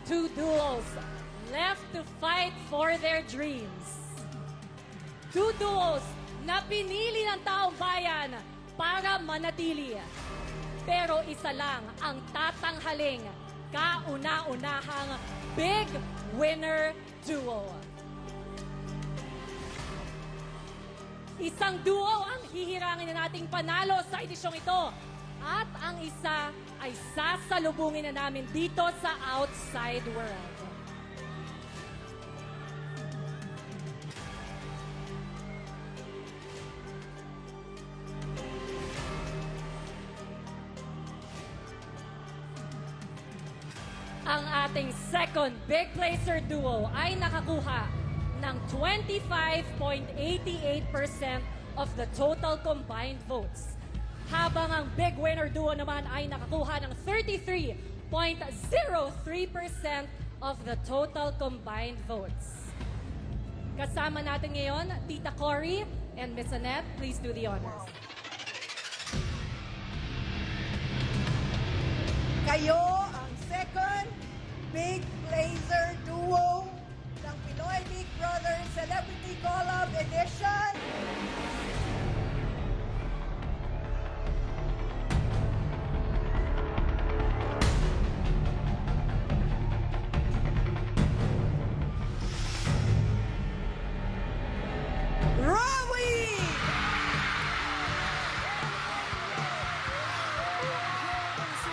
two duos left to fight for their dreams. Two duos na pinili ng taong bayan para manatili. Pero isa lang ang tatanghaling kauna-unahang Big Winner Duo. Isang duo ang hihirangin na nating panalo sa edisyong ito. At ang isa ay sasalubungin na namin dito sa outside world. Ang ating second Big Placer Duo ay nakakuha ng 25.88% of the total combined votes. Habang ang Big Winner Duo naman ay nakakuha ng 33.03% of the total combined votes. Kasama natin ngayon, Tita Cory and Miss Annette. Please do the honors. Kayo ang second Big Placer Duo ng Pinoy Big Brother Celebrity Collab Edition. Rawi!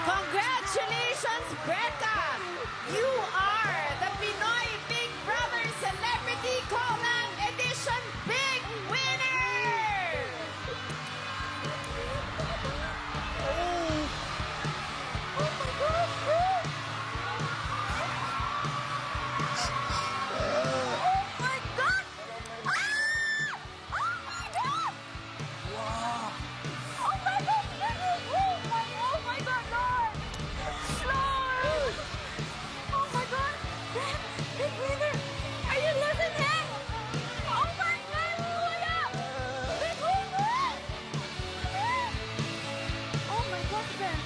Congratulations, Becca! You are the Pinoy Big Brother Celebrity Collab Edition Big Winner! Oh my God! Ah! Oh my God! Wow! Oh my God! Oh my God, Lord! Lord! Oh my God! Big winner! Are you listening? Oh my God! Kuya! Big winner! Oh my God, Ben!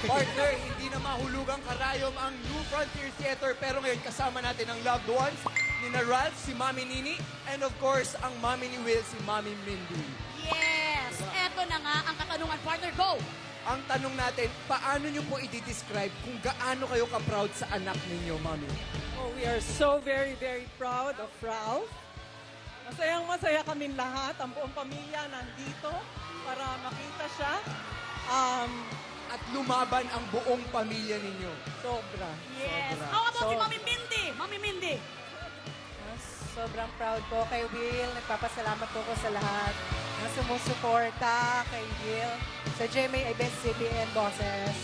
Partner, hindi na mahulugang karayom ang New Frontier Theater pero ngayon kasama natin ang loved ones ni na Ralph, si Mami Nini, and of course, ang Mami ni Will, si Mami Mindy. Yes! Eto na nga ang katanungan, partner. Go! Ang tanong natin, paano nyo po i-describe kung gaano kayo ka-proud sa anak ninyo, Mami? Oh, we are so very, very proud of Ralph. Masayang-masaya kaming lahat. Ang buong pamilya nandito para makita siya. At lumaban ang buong pamilya ninyo. Sobra. Yes! Sobra. How about si So- Mami Mindy? Mami Mindy! Sobrang proud po kay Will. Nagpapasalamat po ko sa lahat na sumusuporta kay Will, sa GMA ABS-CBN bosses,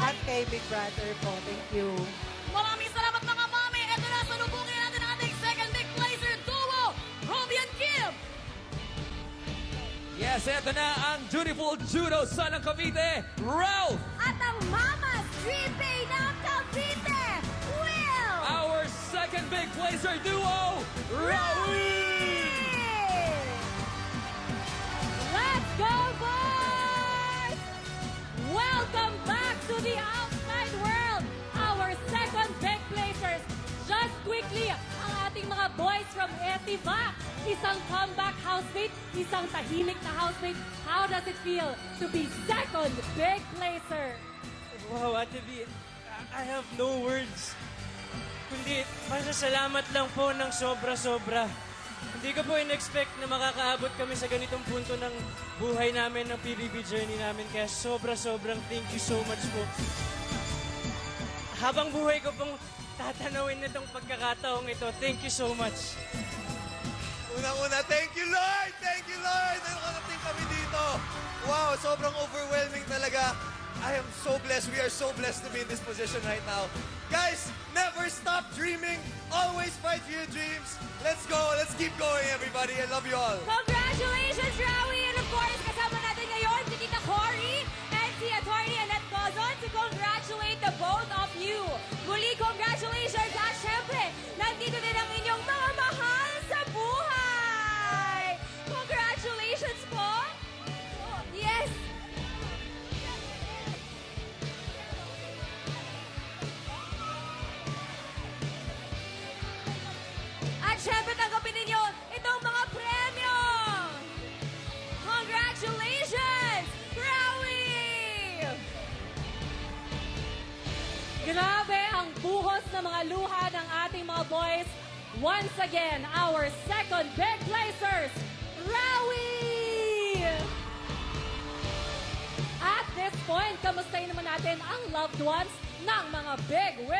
at kay Big Brother po. Thank you. Maraming salamat mga mami! Ito na, salubungin natin ang ating second Big Placer Duo, Robbie and Kim! Yes, eto na ang beautiful judo son ng Cavite, Ralph! At ang Mama's Dream Pay ng Cavite, Will! Our second big placer duo, Rawi! Let's go, boys! Welcome back to the outside world, our second Big Placers. Just quickly, ang ating mga boys from Etivac. Isang comeback housemate, isang tahimik na housemate. How does it feel to be second Big Placer? Wow, Ate B, I have no words. Kundi, pasasalamat lang po ng sobra-sobra. Hindi ko po in-expect na makakaabot kami sa ganitong punto ng buhay namin, ng PBB journey namin. Kaya sobra-sobrang thank you so much po. Habang buhay ko pong tatanawin nitong pagkakataong ito, thank you so much. Unang-una, thank you, Lord! Thank you, Lord! Nakarating kami dito. Wow, sobrang overwhelming talaga. I am so blessed. We are so blessed to be in this position right now. Guys, never stop dreaming. Always fight for your dreams. Let's go. Let's keep going, everybody. I love you all. Congratulations, Rawi! And of course, kasama natin ngayon si Tita Cory and si Attorney Annette Cozon to congratulate the both of you. Muli, congratulations! At syempre, nandito din ang inyong mga mahal sa buhay! Congratulations po! Yes! Grabe ang buhos ng mga luha ng ating mga boys. Once again, our second big placers, Rawi! At this point, kamustahin naman natin ang loved ones ng mga big winners.